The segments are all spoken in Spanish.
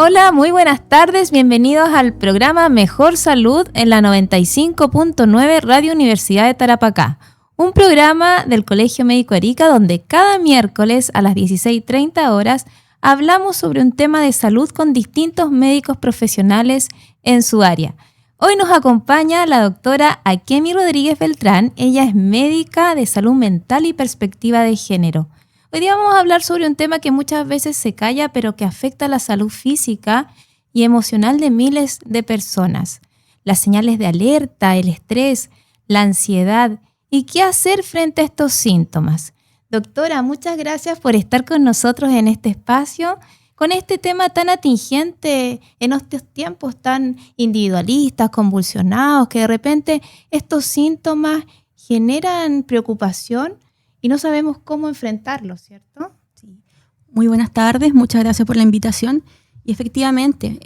Hola, muy buenas tardes, bienvenidos al programa Mejor Salud en la 95.9 Radio Universidad de Tarapacá. Un programa del Colegio Médico Arica donde cada miércoles a las 16:30 horas hablamos sobre un tema de salud con distintos médicos profesionales en su área. Hoy nos acompaña la doctora Akemi Rodríguez Beltrán. Ella es médica de salud mental y perspectiva de género. Hoy día vamos a hablar sobre un tema que muchas veces se calla, pero que afecta a la salud física y emocional de miles de personas. Las señales de alerta, el estrés, la ansiedad y qué hacer frente a estos síntomas. Doctora, muchas gracias por estar con nosotros en este espacio, con este tema tan atingente en estos tiempos tan individualistas, convulsionados, que de repente estos síntomas generan preocupación y no sabemos cómo enfrentarlos, ¿cierto? Sí. Muy buenas tardes, muchas gracias por la invitación. Y efectivamente,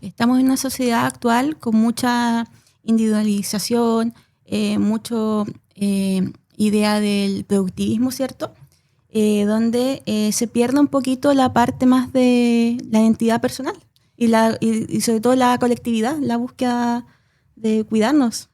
estamos en una sociedad actual con mucha individualización, mucho idea del productivismo, ¿cierto? Donde se pierde un poquito la parte más de la identidad personal y sobre todo la colectividad, la búsqueda de cuidarnos.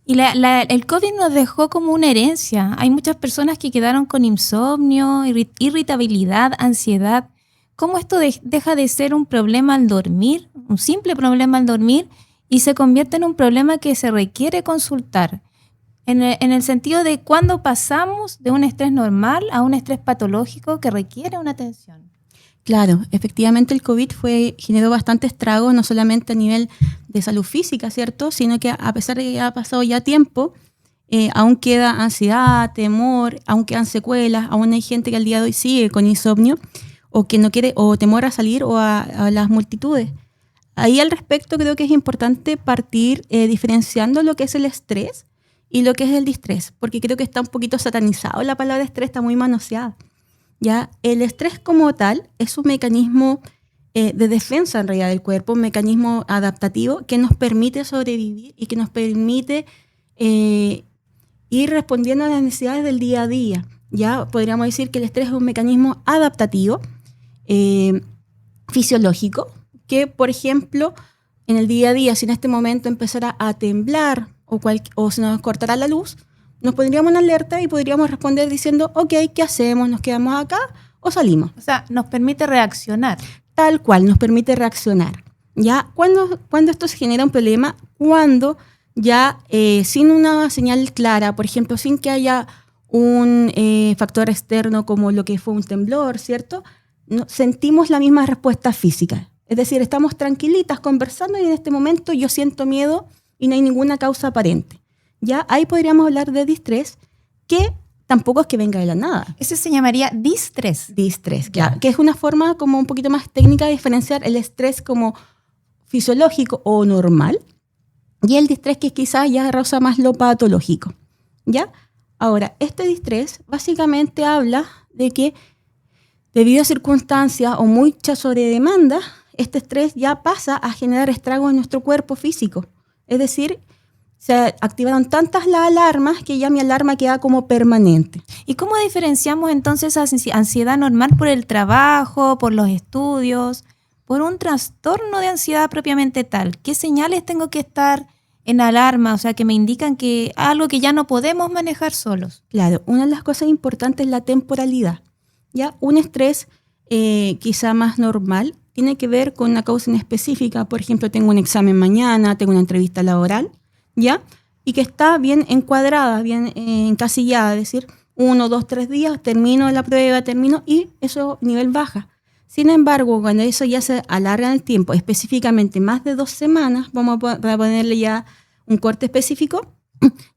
Y el COVID nos dejó como una herencia. Hay muchas personas que quedaron con insomnio, irritabilidad, ansiedad. ¿Cómo esto deja de ser un problema al dormir, un simple problema al dormir, y se convierte en un problema que se requiere consultar? En el sentido de cuándo pasamos de un estrés normal a un estrés patológico que requiere una atención. Claro, efectivamente el COVID generó bastante estrago, no solamente a nivel de salud física, ¿cierto? Sino que a pesar de que ha pasado ya tiempo, aún queda ansiedad, temor, aún quedan secuelas, aún hay gente que al día de hoy sigue con insomnio o que no quiere, o temor a salir o a las multitudes. Ahí al respecto creo que es importante partir diferenciando lo que es el estrés y lo que es el distrés, porque creo que está un poquito satanizado, la palabra estrés está muy manoseada. ¿Ya? El estrés como tal es un mecanismo de defensa en realidad del cuerpo, un mecanismo adaptativo que nos permite sobrevivir y que nos permite ir respondiendo a las necesidades del día a día. ¿Ya? Podríamos decir que el estrés es un mecanismo adaptativo, fisiológico, que por ejemplo en el día a día, si en este momento empezara a temblar o se nos cortara la luz, nos pondríamos en alerta y podríamos responder diciendo, ok, ¿qué hacemos? ¿Nos quedamos acá o salimos? O sea, nos permite reaccionar. Tal cual, nos permite reaccionar. ¿Ya? ¿Cuándo esto se genera un problema? Cuando ya sin una señal clara, por ejemplo, sin que haya un factor externo como lo que fue un temblor, ¿cierto? No, sentimos la misma respuesta física. Es decir, estamos tranquilitas conversando y en este momento yo siento miedo y no hay ninguna causa aparente. Ya ahí podríamos hablar de distrés, que tampoco es que venga de la nada. Eso se llamaría distrés. Distrés, claro, que es una forma como un poquito más técnica de diferenciar el estrés como fisiológico o normal y el distrés que quizás ya roza más lo patológico. ¿Ya? Ahora, este distrés básicamente habla de que debido a circunstancias o mucha sobredemanda, este estrés ya pasa a generar estragos en nuestro cuerpo físico. Es decir, se activaron tantas las alarmas que ya mi alarma queda como permanente. ¿Y cómo diferenciamos entonces esa ansiedad normal por el trabajo, por los estudios, por un trastorno de ansiedad propiamente tal? ¿Qué señales tengo que estar en alarma? O sea, que me indican que algo que ya no podemos manejar solos. Claro, una de las cosas importantes es la temporalidad. ¿Ya? Un estrés quizá más normal tiene que ver con una causa en específica. Por ejemplo, tengo un examen mañana, tengo una entrevista laboral, ¿ya? Y que está bien encuadrada, bien encasillada, es decir, 1, 2, 3 días, termino la prueba, y eso nivel baja. Sin embargo, cuando eso ya se alarga en el tiempo, específicamente más de 2 semanas, vamos a ponerle ya un corte específico,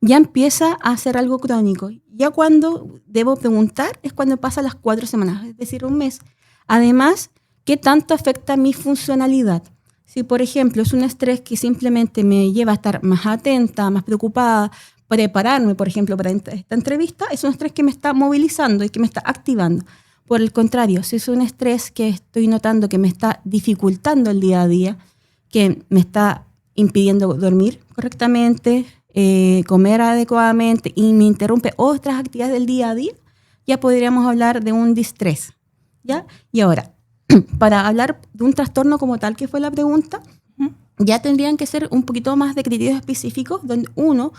ya empieza a ser algo crónico. Ya cuando debo preguntar es cuando pasa las 4 semanas, es decir, un mes. Además, ¿qué tanto afecta mi funcionalidad? Si, por ejemplo, es un estrés que simplemente me lleva a estar más atenta, más preocupada, prepararme, por ejemplo, para esta entrevista, es un estrés que me está movilizando y que me está activando. Por el contrario, si es un estrés que estoy notando que me está dificultando el día a día, que me está impidiendo dormir correctamente, comer adecuadamente y me interrumpe otras actividades del día a día, ya podríamos hablar de un distrés, ¿ya? Y ahora, para hablar de un trastorno como tal, que fue la pregunta, ya tendrían que ser un poquito más de criterios específicos, donde uno,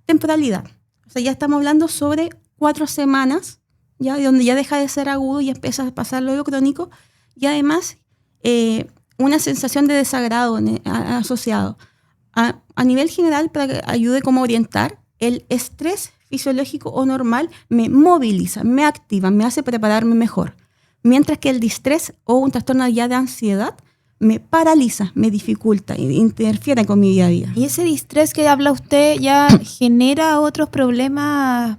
temporalidad. O sea, ya estamos hablando sobre 4 semanas, ya donde ya deja de ser agudo y empieza a pasar lo crónico, y además una sensación de desagrado asociado. A nivel general, para que ayude como a orientar, el estrés fisiológico o normal me moviliza, me activa, me hace prepararme mejor. Mientras que el distrés o un trastorno ya de ansiedad me paraliza, me dificulta, interfiere con mi día a día. ¿Y ese distrés que habla usted ya genera otros problemas?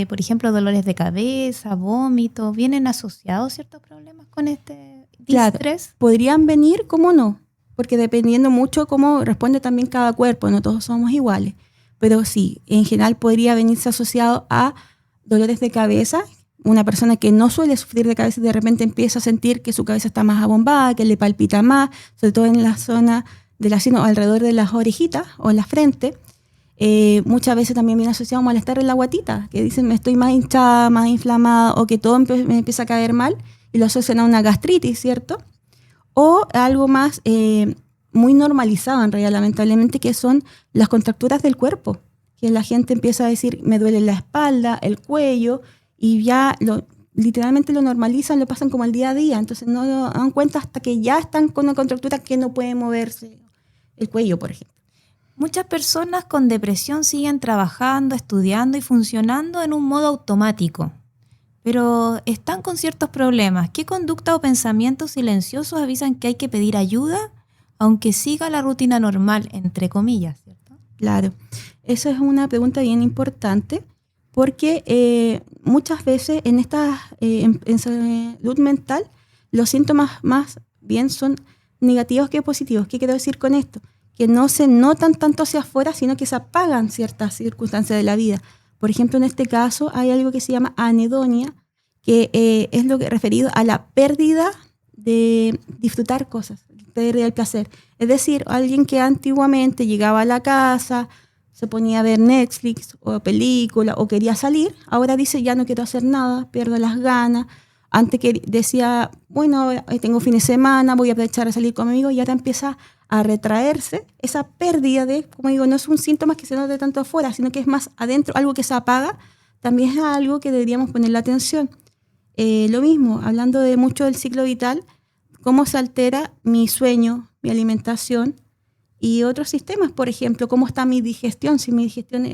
Por ejemplo, dolores de cabeza, vómitos, ¿vienen asociados ciertos problemas con este distrés? Claro, podrían venir, ¿cómo no? Porque dependiendo mucho cómo responde también cada cuerpo, no todos somos iguales. Pero sí, en general podría venirse asociado a dolores de cabeza. Una persona que no suele sufrir de cabeza y de repente empieza a sentir que su cabeza está más abombada, que le palpita más, sobre todo en la zona de la sien o alrededor de las orejitas o en la frente. Muchas veces también viene asociado a malestar en la guatita, que dicen me estoy más hinchada, más inflamada, o que todo me empieza a caer mal y lo asocian a una gastritis, ¿cierto? O algo más muy normalizado en realidad, lamentablemente, que son las contracturas del cuerpo, que la gente empieza a decir me duele la espalda, el cuello, y ya literalmente lo normalizan, lo pasan como al día a día, entonces no lo dan cuenta hasta que ya están con una contractura que no puede moverse el cuello, por ejemplo. Muchas personas con depresión siguen trabajando, estudiando y funcionando en un modo automático, pero están con ciertos problemas. ¿Qué conducta o pensamientos silenciosos avisan que hay que pedir ayuda, aunque siga la rutina normal, entre comillas, ¿cierto? Claro, eso es una pregunta bien importante, porque muchas veces en en salud mental los síntomas más bien son negativos que positivos. ¿Qué quiero decir con esto? Que no se notan tanto hacia afuera, sino que se apagan ciertas circunstancias de la vida. Por ejemplo, en este caso hay algo que se llama anedonia, que es lo que referido a la pérdida de disfrutar cosas, pérdida del placer. Es decir, alguien que antiguamente llegaba a la casa, se ponía a ver Netflix o película o quería salir, ahora dice ya no quiero hacer nada, pierdo las ganas. Antes que decía, bueno, tengo fin de semana, voy a aprovechar a salir conmigo, y ahora empieza a retraerse. Esa pérdida de, como digo, no es un síntoma que se note tanto afuera, sino que es más adentro, algo que se apaga, también es algo que deberíamos ponerle atención. Lo mismo, hablando de mucho del ciclo vital, cómo se altera mi sueño, mi alimentación y otros sistemas, por ejemplo, cómo está mi digestión, si mi digestión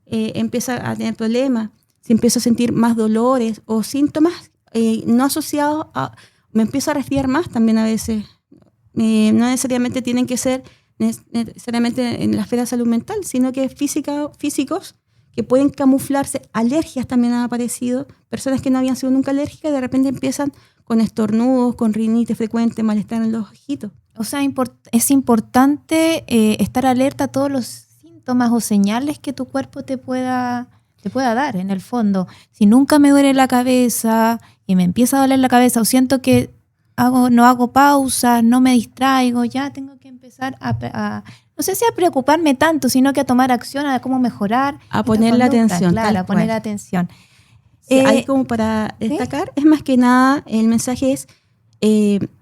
empieza a tener problemas, si empiezo a sentir más dolores o síntomas no asociados a, me empiezo a resfriar más también a veces. No necesariamente tienen que ser necesariamente en la esfera de salud mental, sino que físicos que pueden camuflarse. Alergias también han aparecido, personas que no habían sido nunca alérgicas de repente empiezan con estornudos, con rinitis frecuente, malestar en los ojitos. O sea, es importante estar alerta a todos los síntomas o señales que tu cuerpo te pueda dar, en el fondo. Si nunca me duele la cabeza y me empieza a doler la cabeza o siento que no hago pausas, no me distraigo, ya tengo que empezar no sé si a preocuparme tanto, sino que a tomar acción, a cómo mejorar. A ponerle atención. Claro, a poner atención. Sí, hay como para destacar, es más que nada, el mensaje es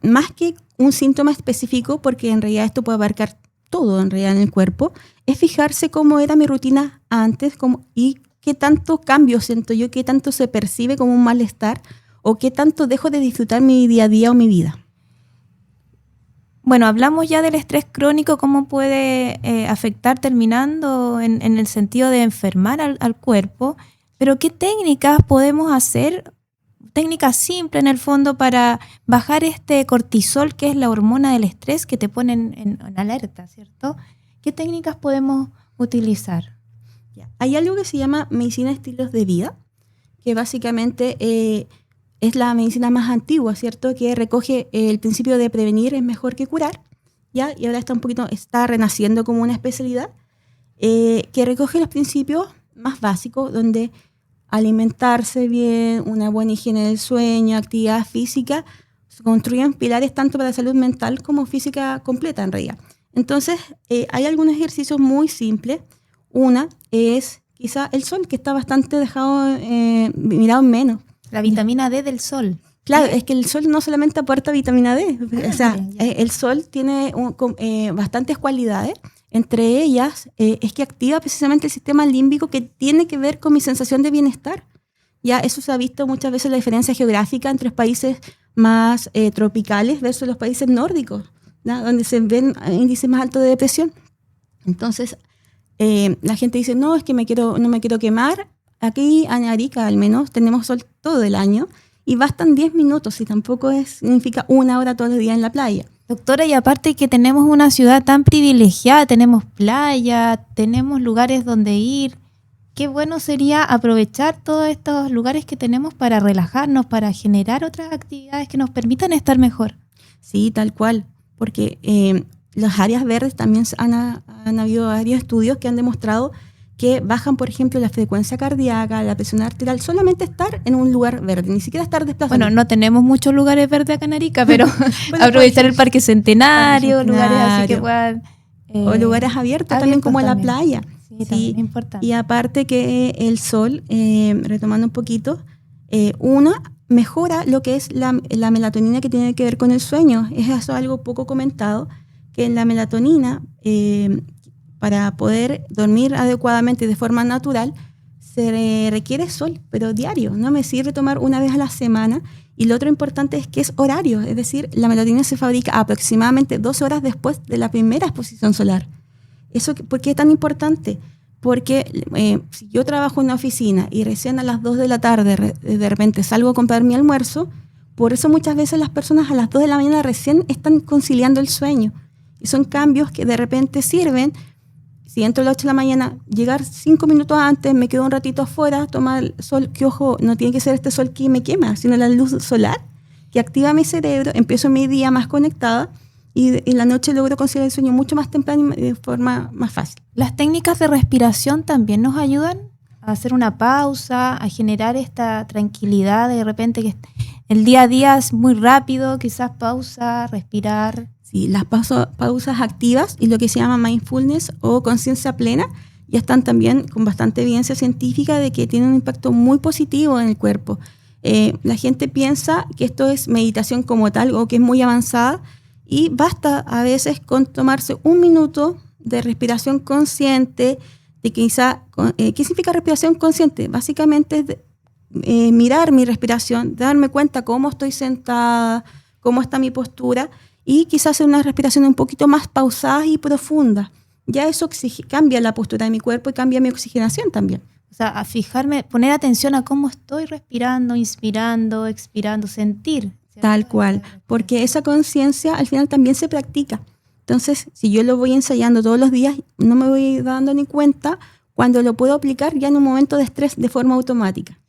más que un síntoma específico, porque en realidad esto puede abarcar todo en realidad en el cuerpo, es fijarse cómo era mi rutina antes y qué tanto cambio siento yo, qué tanto se percibe como un malestar o qué tanto dejo de disfrutar mi día a día o mi vida. Bueno, hablamos ya del estrés crónico, cómo puede afectar terminando en el sentido de enfermar al cuerpo, pero ¿qué técnicas podemos hacer? Técnicas simples en el fondo para bajar este cortisol, que es la hormona del estrés que te pone en alerta, ¿cierto? ¿Qué técnicas podemos utilizar? Hay algo que se llama medicina de estilos de vida, que básicamente es la medicina más antigua, ¿cierto? Que recoge el principio de prevenir es mejor que curar, ¿ya? Y ahora está renaciendo como una especialidad que recoge los principios más básicos, donde alimentarse bien, una buena higiene del sueño, actividad física, se construyen pilares tanto para la salud mental como física completa en realidad. Entonces, hay algunos ejercicios muy simples. Una es quizá el sol, que está bastante mirado en menos. La vitamina D del sol. Claro, es que el sol no solamente aporta vitamina D, o sea, el sol tiene bastantes cualidades. Entre ellas es que activa precisamente el sistema límbico que tiene que ver con mi sensación de bienestar. Ya eso se ha visto muchas veces la diferencia geográfica entre los países más tropicales versus los países nórdicos, ¿no? Donde se ven índices más altos de depresión. Entonces, la gente dice, no, es que no me quiero quemar. Aquí en Arica al menos tenemos sol todo el año y bastan 10 minutos y tampoco significa 1 hora todos los días en la playa. Doctora, y aparte que tenemos una ciudad tan privilegiada, tenemos playa, tenemos lugares donde ir, qué bueno sería aprovechar todos estos lugares que tenemos para relajarnos, para generar otras actividades que nos permitan estar mejor. Sí, tal cual, porque las áreas verdes también han habido varios estudios que han demostrado que bajan, por ejemplo, la frecuencia cardíaca, la presión arterial, solamente estar en un lugar verde, ni siquiera estar desplazado. Bueno, no tenemos muchos lugares verdes acá en Arica, pero aprovechar el Parque Centenario, lugares así que puedan... o lugares abiertos también como la playa. Sí, también es importante. Y aparte que el sol, retomando un poquito, uno mejora lo que es la melatonina que tiene que ver con el sueño. Es eso algo poco comentado, que la melatonina... para poder dormir adecuadamente de forma natural, se requiere sol, pero diario. No me sirve tomar una vez a la semana. Y lo otro importante es que es horario, es decir, la melatonina se fabrica aproximadamente 12 horas después de la primera exposición solar. ¿Por qué es tan importante? Porque si yo trabajo en una oficina y recién a las 2 de la tarde de repente salgo a comprar mi almuerzo, por eso muchas veces las personas a las 2 de la mañana recién están conciliando el sueño. Y son cambios que de repente sirven. Si entro a las 8 de la mañana, llegar 5 minutos antes, me quedo un ratito afuera, tomar el sol, que ojo, no tiene que ser este sol que me quema, sino la luz solar que activa mi cerebro, empiezo mi día más conectada y en la noche logro conciliar el sueño mucho más temprano y de forma más fácil. ¿Las técnicas de respiración también nos ayudan a hacer una pausa, a generar esta tranquilidad de repente que el día a día es muy rápido, quizás pausa, respirar? Sí, las pausas activas y lo que se llama mindfulness o conciencia plena ya están también con bastante evidencia científica de que tienen un impacto muy positivo en el cuerpo. La gente piensa que esto es meditación como tal o que es muy avanzada y basta a veces con tomarse 1 minuto de respiración consciente, de quizá, ¿qué significa respiración consciente? Básicamente es mirar mi respiración, darme cuenta cómo estoy sentada, cómo está mi postura, y quizás hacer una respiración un poquito más pausada y profunda. Ya eso cambia la postura de mi cuerpo y cambia mi oxigenación también. O sea, a fijarme, poner atención a cómo estoy respirando, inspirando, expirando, sentir. ¿Cierto? Tal cual, porque esa conciencia al final también se practica. Entonces, si yo lo voy ensayando todos los días, no me voy dando ni cuenta cuando lo puedo aplicar ya en un momento de estrés de forma automática.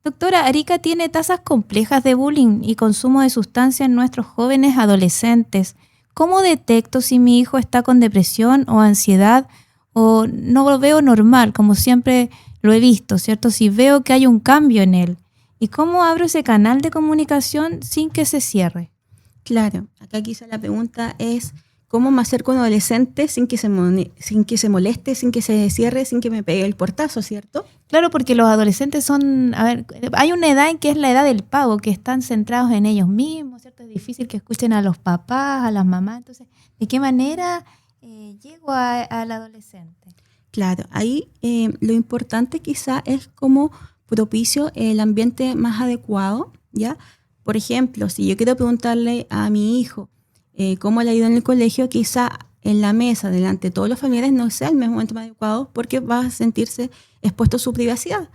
Doctora, Arica tiene tasas complejas de bullying y consumo de sustancias en nuestros jóvenes adolescentes. ¿Cómo detecto si mi hijo está con depresión o ansiedad o no lo veo normal, como siempre lo he visto, ¿cierto? Si veo que hay un cambio en él. ¿Y cómo abro ese canal de comunicación sin que se cierre? Claro, acá quizá la pregunta es ¿cómo me acerco a un adolescente sin que se moleste, sin que se cierre, sin que me pegue el portazo, ¿cierto? Claro, porque los adolescentes hay una edad en que es la edad del pavo, que están centrados en ellos mismos, ¿cierto? Es difícil que escuchen a los papás, a las mamás. Entonces, ¿de qué manera llego al adolescente? Claro, ahí lo importante quizá es cómo propicio el ambiente más adecuado, ¿ya? Por ejemplo, si yo quiero preguntarle a mi hijo cómo le ha ido en el colegio, quizá en la mesa, delante de todos los familiares, no sea el momento más adecuado porque va a sentirse expuesto a su privacidad.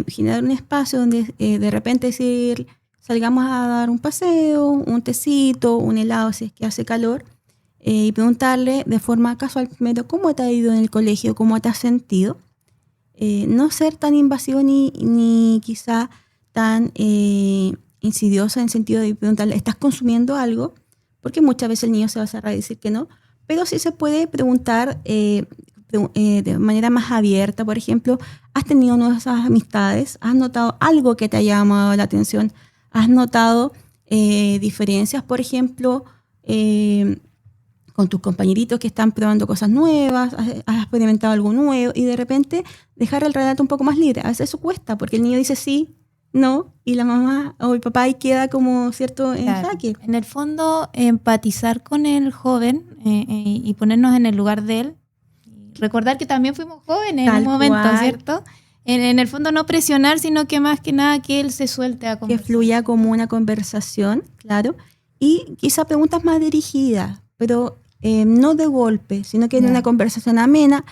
Generar un espacio donde de repente decir, salgamos a dar un paseo, un tecito, un helado si es que hace calor, y preguntarle de forma casual primero cómo te ha ido en el colegio, cómo te has sentido. No ser tan invasivo ni quizá tan insidioso en el sentido de preguntarle, ¿estás consumiendo algo? Porque muchas veces el niño se va a cerrar y decir que no, pero sí se puede preguntar de manera más abierta. Por ejemplo, ¿has tenido nuevas amistades? ¿Has notado algo que te haya llamado la atención? ¿Has notado diferencias, por ejemplo, con tus compañeritos que están probando cosas nuevas? ¿Has experimentado algo nuevo? Y de repente dejar el relato un poco más libre. A veces eso cuesta, porque el niño dice sí, no, y la mamá o el papá ahí queda como, ¿cierto?, en Claro. jaque. En el fondo, empatizar con el joven y ponernos en el lugar de él. Recordar que también fuimos jóvenes en Tal un momento, cual. ¿cierto? En el fondo no presionar, sino que más que nada que él se suelte a Que conversar. fluya como una conversación, claro, y quizá preguntas más dirigidas, pero no de golpe, sino que en Ya. una conversación amena,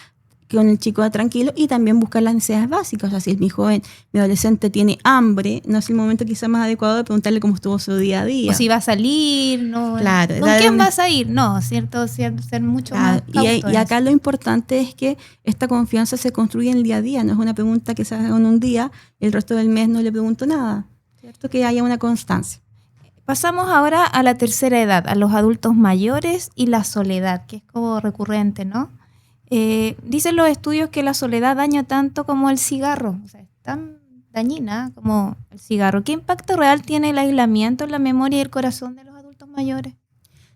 con el chico tranquilo, y también buscar las necesidades básicas. O sea, si mi joven, mi adolescente tiene hambre, no es el momento quizá más adecuado de preguntarle cómo estuvo su día a día. O si va a salir, no. Claro, ¿Con quién vas a ir? No, ¿cierto? Ser mucho Claro, más cauto y en acá eso. lo importante es que esta confianza se construye en el día a día, no es una pregunta que se haga en un día, el resto del mes no le pregunto nada, ¿cierto? Que haya una constancia. Pasamos ahora a la tercera edad, a los adultos mayores y la soledad, que es como recurrente, ¿no? Dicen los estudios que la soledad daña tanto como el cigarro, o sea, es tan dañina como el cigarro. ¿Qué impacto real tiene el aislamiento en la memoria y el corazón de los adultos mayores?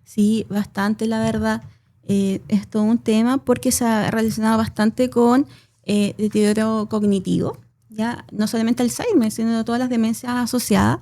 Sí, bastante, la verdad. Es todo un tema porque se ha relacionado bastante con deterioro cognitivo, ya no solamente Alzheimer, sino todas las demencias asociadas.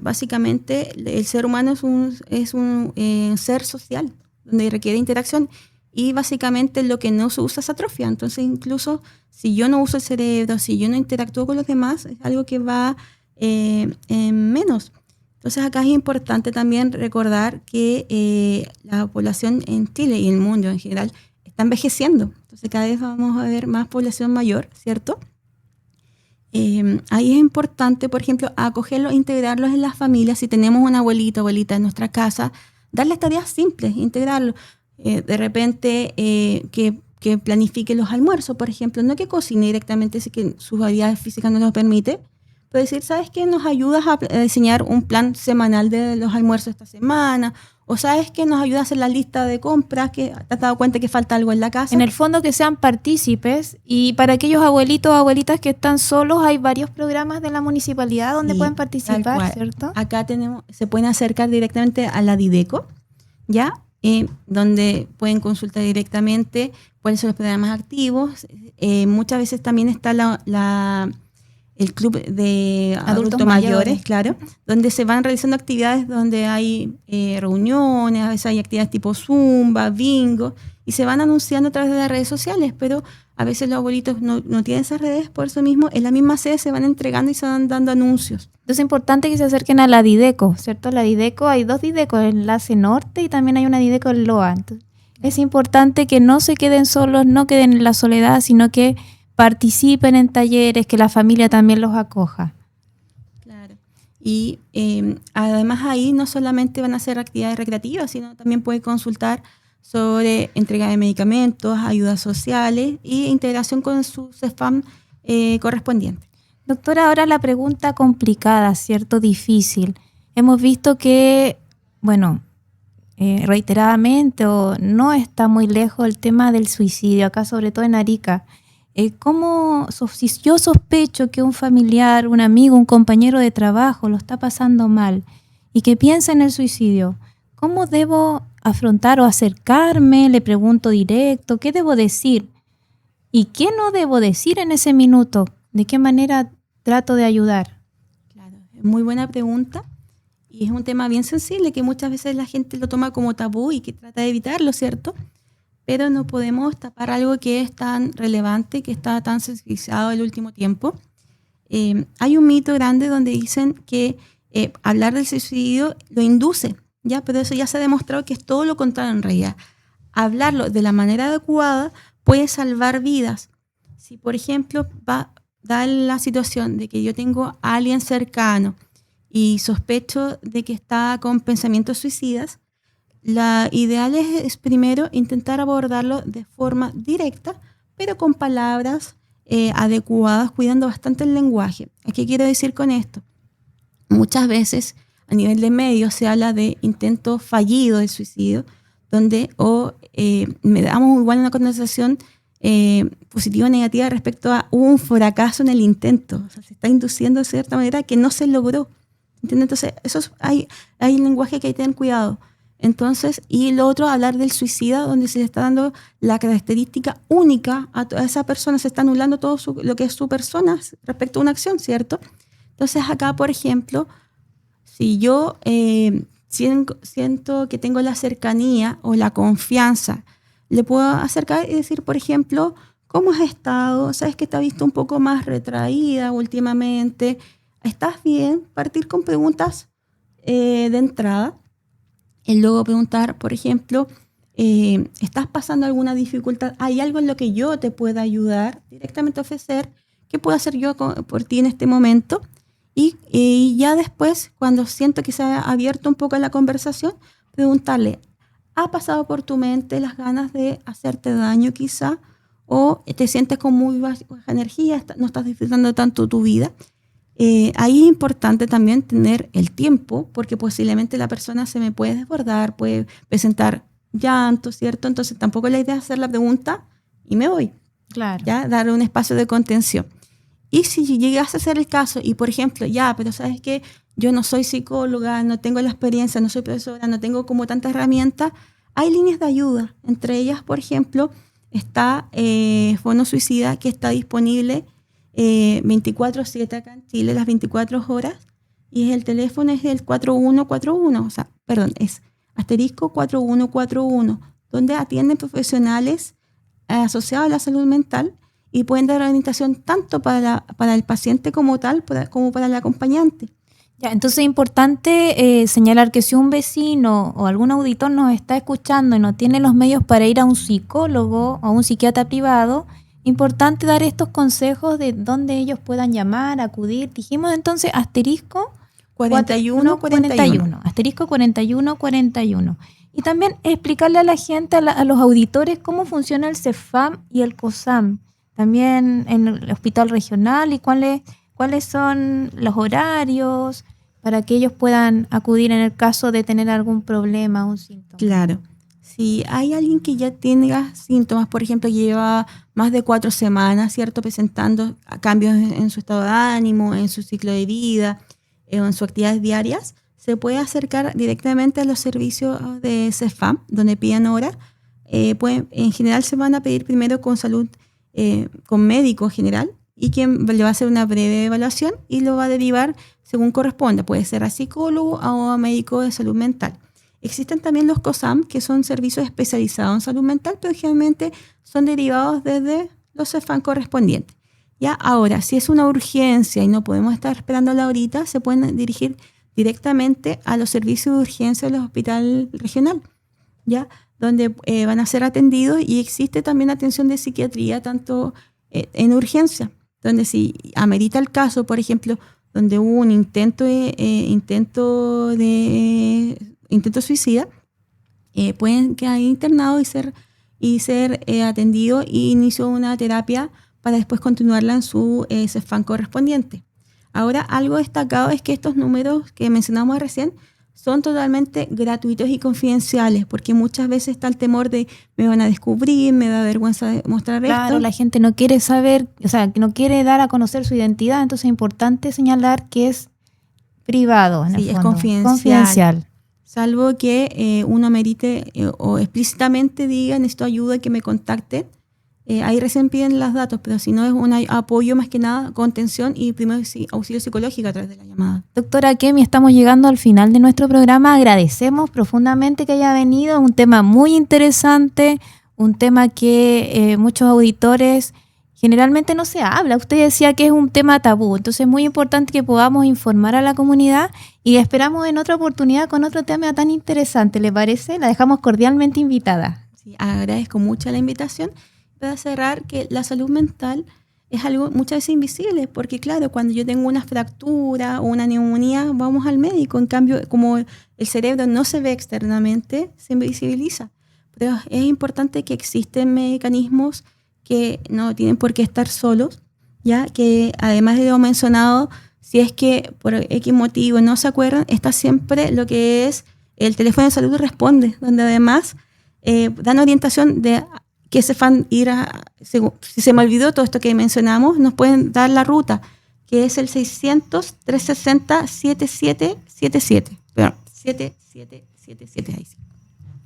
Básicamente, el ser humano es un ser social, donde requiere interacción, y básicamente lo que no se usa se atrofia. Entonces, incluso si yo no uso el cerebro, si yo no interactúo con los demás, es algo que va en menos. Entonces, acá es importante también recordar que la población en Chile y el mundo en general está envejeciendo. Entonces, cada vez vamos a ver más población mayor, ¿cierto? Ahí es importante, por ejemplo, acogerlos, integrarlos en las familias. Si tenemos un abuelito o abuelita en nuestra casa, darles tareas simples, integrarlos. De repente, que planifique los almuerzos, por ejemplo, no que cocine directamente si que sus habilidades físicas no nos permite, pero decir, ¿sabes qué? Nos ayudas a diseñar un plan semanal de los almuerzos esta semana, o ¿sabes qué? Nos ayuda a hacer la lista de compras, que te has dado cuenta que falta algo en la casa. En el fondo que sean partícipes, y para aquellos abuelitos o abuelitas que están solos, hay varios programas de la municipalidad donde Sí, pueden tal participar, cual. ¿cierto? Acá se pueden acercar directamente a la Dideco, ¿ya? Donde pueden consultar directamente cuáles son los programas activos. Muchas veces también está el club de adultos mayores, claro, donde se van realizando actividades donde hay reuniones, a veces hay actividades tipo zumba, bingo, y se van anunciando a través de las redes sociales, pero a veces los abuelitos no tienen esas redes, por eso mismo en la misma sede se van entregando y se van dando anuncios. Entonces es importante que se acerquen a la Dideco, ¿cierto? La Dideco, hay dos Dideco, el Enlace Norte y también hay una Dideco en Loa. Entonces, es importante que no se queden solos, no queden en la soledad, sino que participen en talleres, que la familia también los acoja. Claro. Y además ahí no solamente van a hacer actividades recreativas, sino también pueden consultar sobre entrega de medicamentos, ayudas sociales e integración con su CEFAM correspondiente. Doctora, ahora la pregunta complicada, ¿cierto? Difícil. Hemos visto que, bueno, reiteradamente o no está muy lejos el tema del suicidio, acá sobre todo en Arica. Si yo sospecho que un familiar, un amigo, un compañero de trabajo lo está pasando mal y que piensa en el suicidio, ¿cómo debo afrontar o acercarme? Le pregunto directo, ¿qué debo decir? ¿Y qué no debo decir en ese minuto? ¿De qué manera trato de ayudar? Claro, es muy buena pregunta y es un tema bien sensible que muchas veces la gente lo toma como tabú y que trata de evitarlo, ¿cierto? Pero no podemos tapar algo que es tan relevante, que está tan sensibilizado el último tiempo. Hay un mito grande donde dicen que hablar del suicidio lo induce, ¿ya? Pero eso ya se ha demostrado que es todo lo contrario en realidad. Hablarlo de la manera adecuada puede salvar vidas. Si, por ejemplo, da la situación de que yo tengo a alguien cercano y sospecho de que está con pensamientos suicidas, la ideal es primero intentar abordarlo de forma directa, pero con palabras adecuadas, cuidando bastante el lenguaje. ¿Qué quiero decir con esto? Muchas veces a nivel de medios se habla de intento fallido de suicidio, donde me damos igual una connotación positiva o negativa respecto a un fracaso en el intento. O sea, se está induciendo de cierta manera que no se logró. ¿Entiendes? Entonces, hay un lenguaje que hay que tener cuidado. Entonces, y lo otro, hablar del suicida, donde se le está dando la característica única a esa persona, se está anulando todo lo que es su persona respecto a una acción, ¿cierto? Entonces acá, por ejemplo, si yo siento que tengo la cercanía o la confianza, le puedo acercar y decir, por ejemplo, ¿cómo has estado? ¿Sabes que te has visto un poco más retraída últimamente? ¿Estás bien? Partir con preguntas de entrada. Y luego preguntar, por ejemplo, ¿estás pasando alguna dificultad? ¿Hay algo en lo que yo te pueda ayudar? Directamente ofrecer, ¿qué puedo hacer yo por ti en este momento? Y ya después, cuando siento que se ha abierto un poco la conversación, preguntarle, ¿ha pasado por tu mente las ganas de hacerte daño quizá? ¿O te sientes con muy baja energía, no estás disfrutando tanto tu vida? Ahí es importante también tener el tiempo, porque posiblemente la persona se me puede desbordar, puede presentar llanto, ¿cierto? Entonces tampoco la idea es hacer la pregunta y me voy. Claro. ¿Ya? Dar un espacio de contención. Y si llegas a ser el caso y, por ejemplo, pero ¿sabes qué? Yo no soy psicóloga, no tengo la experiencia, no soy profesora, no tengo como tantas herramientas, hay líneas de ayuda. Entre ellas, por ejemplo, está Fono Suicida, que está disponible 24/7 acá en Chile, las 24 horas, y el teléfono es el 4141, es asterisco 4141, donde atienden profesionales asociados a la salud mental y pueden dar orientación tanto para el paciente como tal, como para el acompañante. Ya, entonces es importante señalar que si un vecino o algún auditor nos está escuchando y no tiene los medios para ir a un psicólogo o a un psiquiatra privado, importante dar estos consejos de dónde ellos puedan llamar, acudir. Dijimos entonces asterisco 4141. Asterisco 4141. Y también explicarle a la gente, a los auditores, cómo funciona el CEFAM y el COSAM. También en el hospital regional y cuáles son los horarios para que ellos puedan acudir en el caso de tener algún problema o un síntoma. Claro. Si hay alguien que ya tenga síntomas, por ejemplo, lleva más de 4 semanas, ¿cierto?, presentando cambios en su estado de ánimo, en su ciclo de vida, en sus actividades diarias, se puede acercar directamente a los servicios de CEFAM, donde piden hora. En general se van a pedir primero con salud, con médico general, y quien le va a hacer una breve evaluación y lo va a derivar según corresponda. Puede ser a psicólogo o a médico de salud mental. Existen también los COSAM, que son servicios especializados en salud mental, pero generalmente son derivados desde los CEFAM correspondientes. Ya, ahora, si es una urgencia y no podemos estar esperándola ahorita, se pueden dirigir directamente a los servicios de urgencia del hospital regional, ¿ya?, donde van a ser atendidos, y existe también atención de psiquiatría, tanto en urgencia, donde si amerita el caso, por ejemplo, donde hubo un intento suicida, pueden quedar internados y ser atendidos, y inició una terapia para después continuarla en su CEFAM correspondiente. Ahora, algo destacado es que estos números que mencionamos recién son totalmente gratuitos y confidenciales, porque muchas veces está el temor de me van a descubrir, me da vergüenza de mostrar esto. Claro, la gente no quiere saber, que no quiere dar a conocer su identidad, entonces es importante señalar que es privado, en el fondo. Es confidencial. Salvo que uno merite o explícitamente diga, necesito ayuda, que me contacte. Ahí recién piden los datos, pero si no, es un apoyo más que nada, contención y primero auxilio psicológico a través de la llamada. Doctora Kemi, estamos llegando al final de nuestro programa. Agradecemos profundamente que haya venido. Un tema muy interesante, un tema que muchos auditores generalmente no se habla. Usted decía que es un tema tabú, entonces es muy importante que podamos informar a la comunidad, y esperamos en otra oportunidad con otro tema tan interesante. ¿Le parece? La dejamos cordialmente invitada. Sí, agradezco mucho la invitación. Para cerrar, que la salud mental es algo muchas veces invisible, porque claro, cuando yo tengo una fractura o una neumonía, vamos al médico. En cambio, como el cerebro no se ve externamente, se invisibiliza. Pero es importante que existen mecanismos que no tienen por qué estar solos, ya que además de lo mencionado, si es que por X motivo no se acuerdan, está siempre lo que es el teléfono de salud responde, donde además dan orientación de que se van a ir si se me olvidó todo esto que mencionamos, nos pueden dar la ruta, que es el 600-360-7777. Perdón, 7777 ahí sí.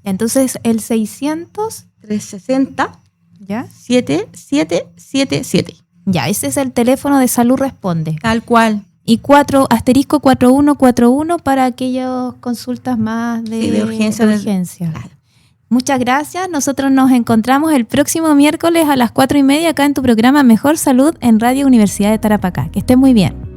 Entonces, el 600... 360 ¿ya? 7777. Ya, ese es el teléfono de Salud Responde. Tal cual. Y asterisco 4141 para aquellas consultas más de urgencia. Claro. Muchas gracias. Nosotros nos encontramos el próximo miércoles a las 4:30 acá en tu programa Mejor Salud en Radio Universidad de Tarapacá. Que estés muy bien.